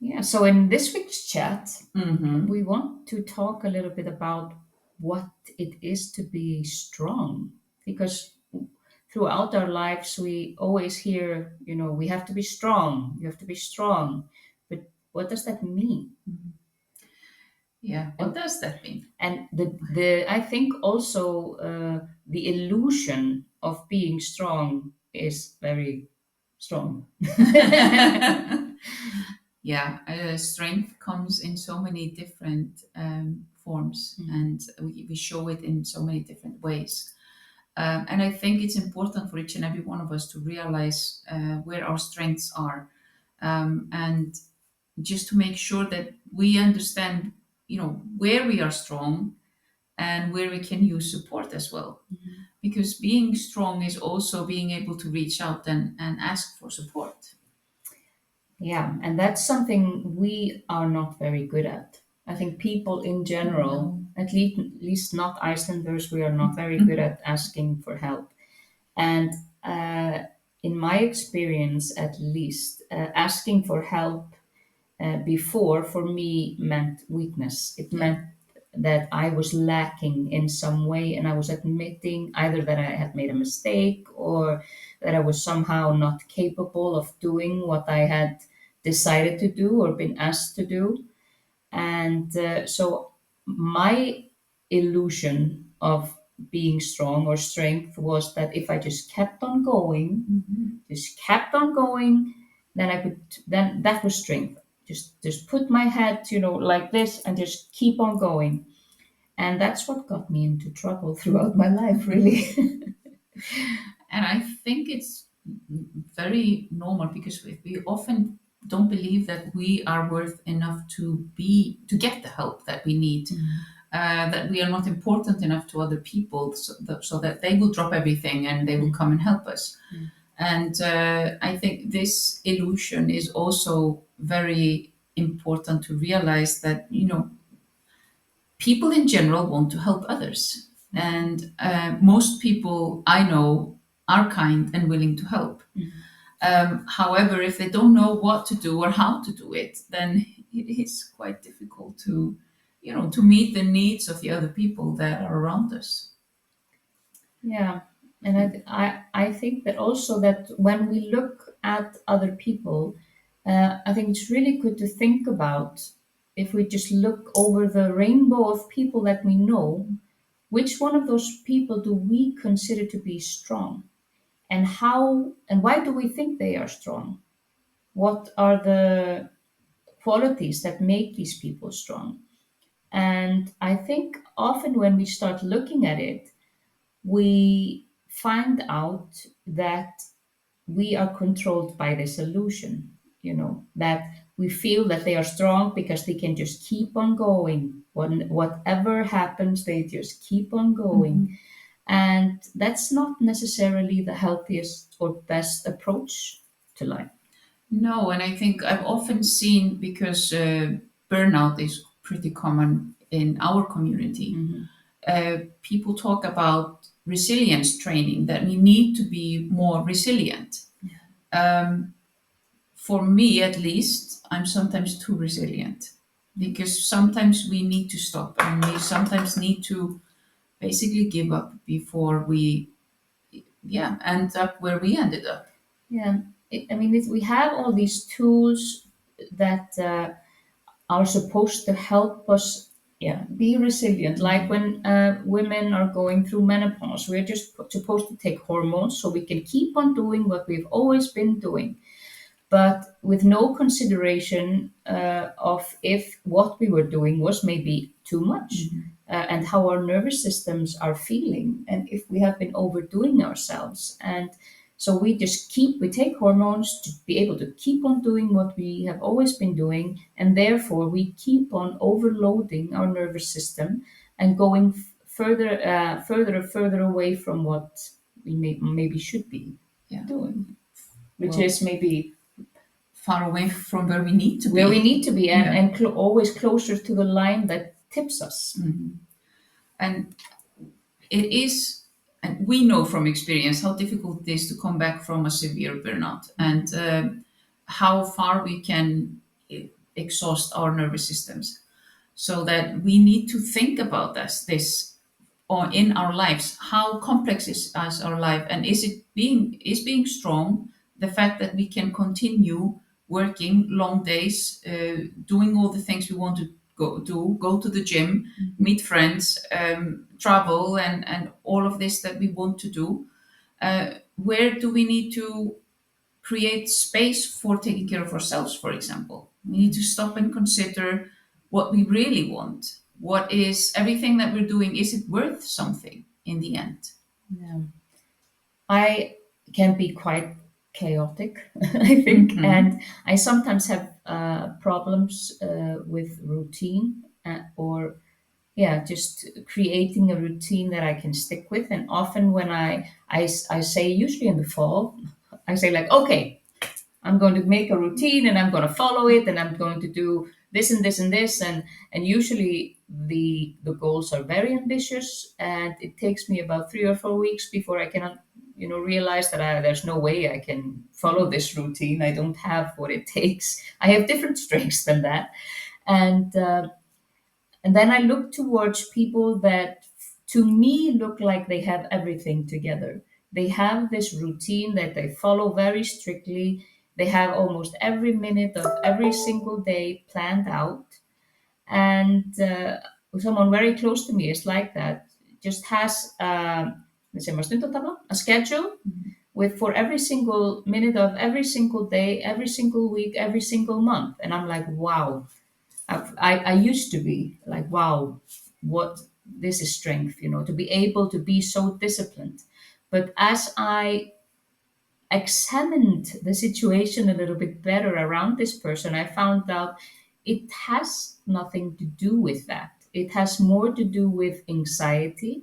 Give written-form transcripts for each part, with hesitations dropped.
Yeah, so in this week's chat, Mm-hmm. we want to talk a little bit about what it is to be strong. Because throughout our lives, we always hear, we have to be strong, you have to be strong. But what does that mean? Yeah, what And, does that mean? and I think also the illusion of being strong is very strong. Yeah, strength comes in so many different forms, Mm. and we show it in so many different ways. And I think it's important for each and every one of us to realize where our strengths are, and just to make sure that we understand, where we are strong and where we can use support as well. Because being strong is also being able to reach out and ask for support. Yeah, and that's something we are not very good at. I think people in general, No. at least not Icelanders, we are not very good at asking for help. And uh, in my experience, at least, asking for help before for me meant weakness. It Yeah. meant that I was lacking in some way, and I was admitting either that I had made a mistake or that I was somehow not capable of doing what I had decided to do or been asked to do. And so my illusion of being strong or strength was that if I just kept on going, Mhm. just kept on going, then I could, then that was strength. Just put my head, like this and just keep on going. And that's what got me into trouble throughout my life, really. And I think it's very normal because we often don't believe that we are worth enough to get the help that we need. That we are not important enough to other people, so that they will drop everything and they will come and help us. Mm. And I think this illusion is also very important to realize that, people in general want to help others. And most people I know are kind and willing to help. However, if they don't know what to do or how to do it, then it is quite difficult to meet the needs of the other people that are around us. Yeah, and I think that also that when we look at other people, I think it's really good to think about if we just look over the rainbow of people that we know, which one of those people do we consider to be strong, and how and why do we think they are strong? What are the qualities that make these people strong? And I think often when we start looking at it, we find out that we are controlled by this illusion, that we feel that they are strong because they can just keep on going. Whatever happens, they just keep on going. And that's not necessarily the healthiest or best approach to life. No, and I think I've often seen, because burnout is pretty common in our community. Mhm. People talk about resilience training, that we need to be more resilient. Um, for me, at least, I'm sometimes too resilient because sometimes we need to stop and we sometimes need to basically give up before we, yeah, end up where we ended up. Yeah, we have all these tools that are supposed to help us, yeah, be resilient. Like when women are going through menopause, we're just supposed to take hormones so we can keep on doing what we've always been doing, but with no consideration of if what we were doing was maybe too much, and how our nervous systems are feeling, and if we have been overdoing ourselves. And so we take hormones to be able to keep on doing what we have always been doing, and therefore we keep on overloading our nervous system and going further and further away from what we maybe should be Yeah. doing, which Well, is maybe far away from where we need to where we be. need to be, Yeah. and always closer to the line that tips us. And it is, and we know from experience how difficult it is to come back from a severe burnout, and how far we can exhaust our nervous systems. So that we need to think about this or in our lives, how complex is our life, and is being strong the fact that we can continue working long days, doing all the things we want to go to the gym, meet friends, travel, and all of this that we want to do. Where do we need to create space for taking care of ourselves, for example? We need to stop and consider what we really want. What is everything that we're doing? Is it worth something in the end? Yeah. I can be quite chaotic, I think, Mhm. and I sometimes have problems with routine or yeah, just creating a routine that I can stick with. And often when I say, usually in the fall, I say like, okay, I'm going to make a routine and I'm going to follow it and I'm going to do this and this and this and usually the goals are very ambitious and it takes me about 3 or 4 weeks before I can realize that there's no way I can follow this routine. I don't have what it takes. I have different strengths than that, and then I look towards people that to me look like they have everything together. They have this routine that they follow very strictly. They have almost every minute of every single day planned out. And someone very close to me is like that, just has a schedule with for every single minute of every single day, every single week, every single month. And I'm like, wow, I used to be like, wow, what this is strength, to be able to be so disciplined. But as I examined the situation a little bit better around this person, I found out it has nothing to do with that. It has more to do with anxiety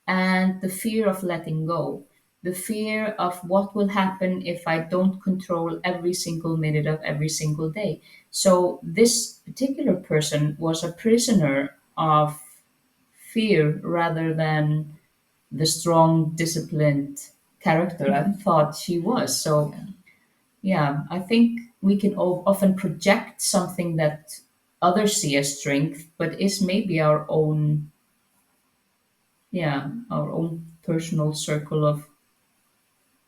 and the fear of letting go, the fear of what will happen if I don't control every single minute of every single day. So, this particular person was a prisoner of fear rather than the strong, disciplined character I thought she was. So, yeah, I think we can often project something that others see as strength, but is maybe our own, yeah, our own personal circle of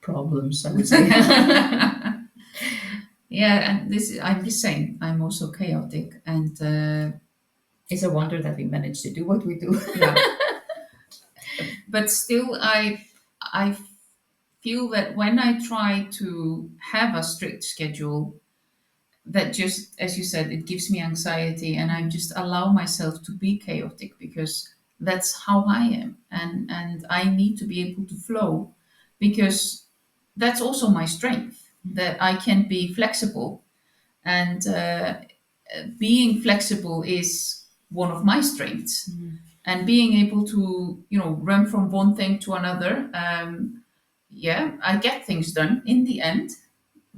problems, I would say. Yeah, and I'm the same. I'm also chaotic, and It's a wonder that we manage to do what we do. yeah, but still, I feel that when I try to have a strict schedule, that just as you said, it gives me anxiety, and I just allow myself to be chaotic because that's how I am, and I need to be able to flow because that's also my strength, that I can be flexible, and being flexible is one of my strengths, and being able to run from one thing to another. Yeah, I get things done in the end,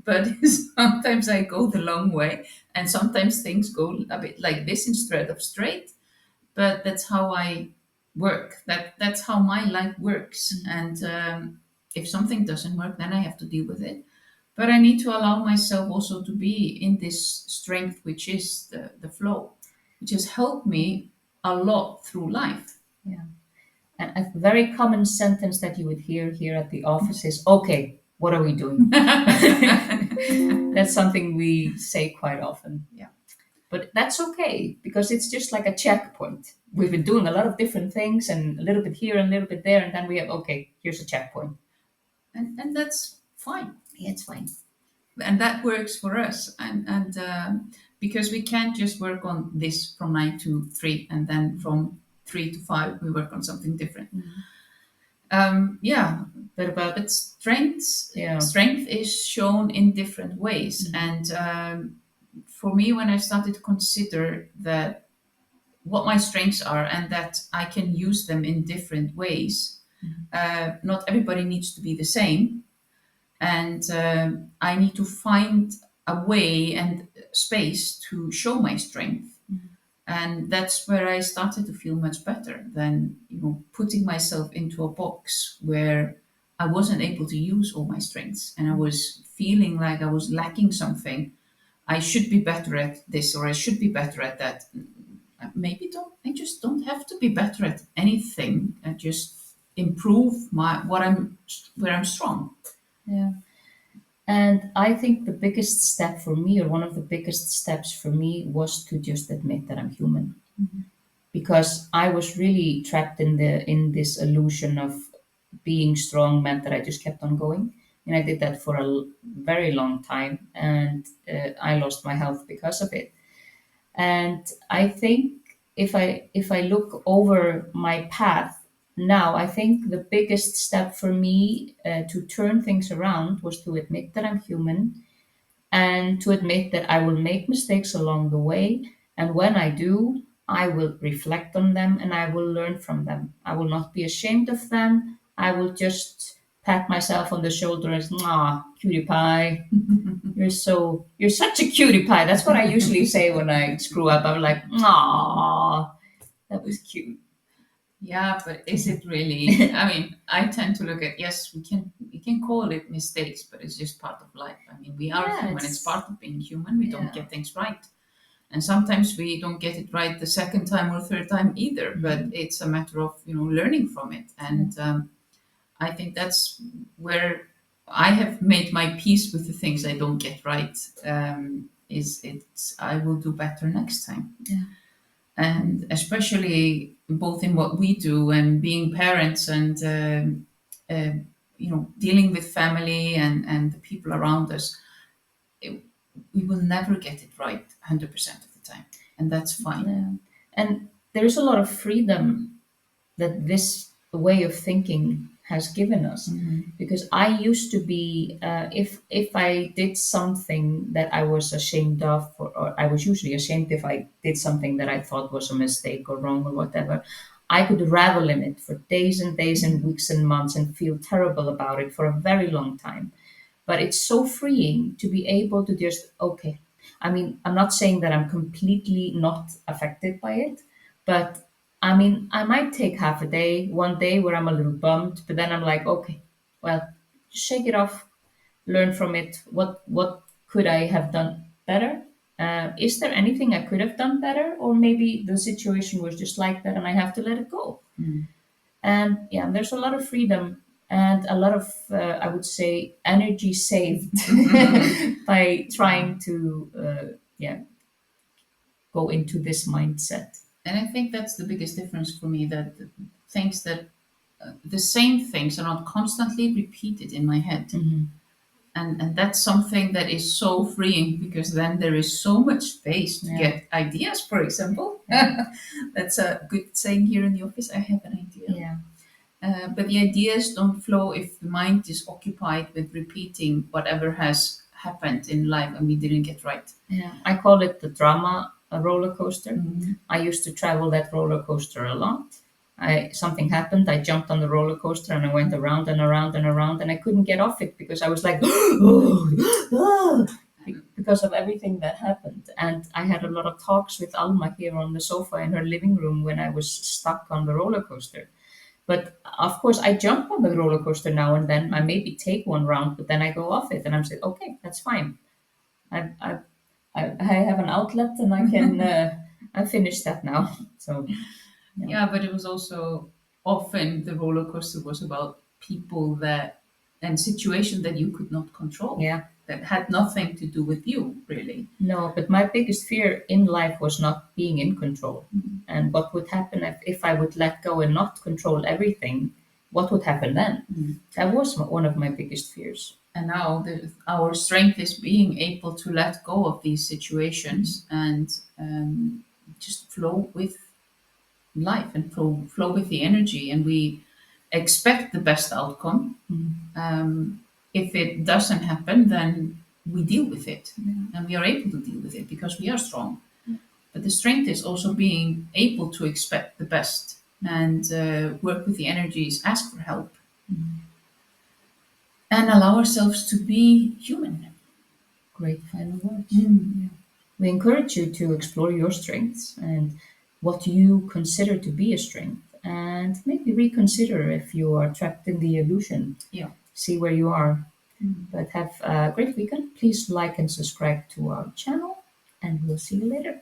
but sometimes I go the long way, and sometimes things go a bit like this instead of straight. But that's how I work. That's how my life works. And if something doesn't work, then I have to deal with it. But I need to allow myself also to be in this strength, which is the flow, which has helped me a lot through life. Yeah. And a very common sentence that you would hear here at the office is, okay, what are we doing? That's something we say quite often. Yeah. But that's okay because it's just like a checkpoint. We've been doing a lot of different things and a little bit here and a little bit there, and then we have, okay, here's a checkpoint. And that's fine. Yeah, it's fine. And that works for us, and because we can't just work on this from 9 to 3 and then from 3 to 5 we work on something different. Yeah, but Yeah. strength is shown in different ways. And for me, when I started to consider that what my strengths are and that I can use them in different ways, not everybody needs to be the same, and I need to find a way and space to show my strength. And that's where I started to feel much better than putting myself into a box where I wasn't able to use all my strengths and I was feeling like I was lacking something. I should be better at this or I should be better at that. Maybe don't I just don't have to be better at anything and just improve my what I'm where I'm strong. Yeah. And I think the biggest step for me, or one of the biggest steps for me, was to just admit that I'm human. Because I was really trapped in this illusion of being strong meant that I just kept on going. And I did that for a very long time, and I lost my health because of it. And I think if I look over my path now, I think the biggest step for me to turn things around was to admit that I'm human, and to admit that I will make mistakes along the way. And when I do, I will reflect on them and I will learn from them. I will not be ashamed of them. I will just pat myself on the shoulder and, ah, cutie pie. You're such a cutie pie. That's what I usually say when I screw up. I'm like, ah, that was cute. Yeah, but is it really? I mean, I tend to look at yes, we can call it mistakes, but it's just part of life. I mean, we are Yeah, human. It's part of being human. We don't yeah. get things right, and sometimes we don't get it right the second time or third time either. But it's a matter of learning from it, and I think that's where I have made my peace with the things I don't get right. Is it's I will do better next time. Yeah. And especially both in what we do and being parents and dealing with family and the people around us, we will never get it right 100% of the time, and that's fine. Yeah. And there's a lot of freedom that this way of thinking has given us, because I used to be if I did something that I was ashamed of, or I was usually ashamed if I did something that I thought was a mistake or wrong or whatever, I could revel in it for days and days and weeks and months and feel terrible about it for a very long time. But it's so freeing to be able to just, okay, I mean, I'm not saying that I'm completely not affected by it, but I mean, I might take half a day, one day where I'm a little bummed, but then I'm like, okay, well, shake it off, learn from it. What could I have done better? Is there anything I could have done better, or maybe the situation was just like that, and I have to let it go? And yeah, there's a lot of freedom and a lot of, I would say, energy saved by trying to, go into this mindset. And I think that's the biggest difference for me, that things that the same things are not constantly repeated in my head. And that's something that is so freeing, because then there is so much space to get ideas, for example. That's a good saying here in the office. I have an idea. Yeah. But the ideas don't flow if the mind is occupied with repeating whatever has happened in life and we didn't get right. Yeah. I call it the drama roller coaster. I used to travel that roller coaster a lot. Something happened. I jumped on the roller coaster and I went around and around and around, and I couldn't get off it because I was like, because of everything that happened. And I had a lot of talks with Alma here on the sofa in her living room when I was stuck on the roller coaster. But of course, I jump on the roller coaster now and then. I maybe take one round, but then I go off it, and I'm saying, okay, that's fine. I have an outlet, and I can I finished that now. So yeah, but it was also often the roller coaster was about people that and situation that you could not control. Yeah. That had nothing to do with you, really. No, but my biggest fear in life was not being in control. And what would happen if I would let go and not control everything? What would happen then? That was one of my biggest fears. And now our strength is being able to let go of these situations and just flow with life and flow with the energy. And we expect the best outcome. If it doesn't happen, then we deal with it, and we are able to deal with it because we are strong. But the strength is also being able to expect the best and work with the energies, ask for help, and allow ourselves to be human. Great final words. We encourage you to explore your strengths and what you consider to be a strength, and maybe reconsider if you are trapped in the illusion. Yeah. See where you are. But have a great weekend. Please like and subscribe to our channel, and we'll see you later.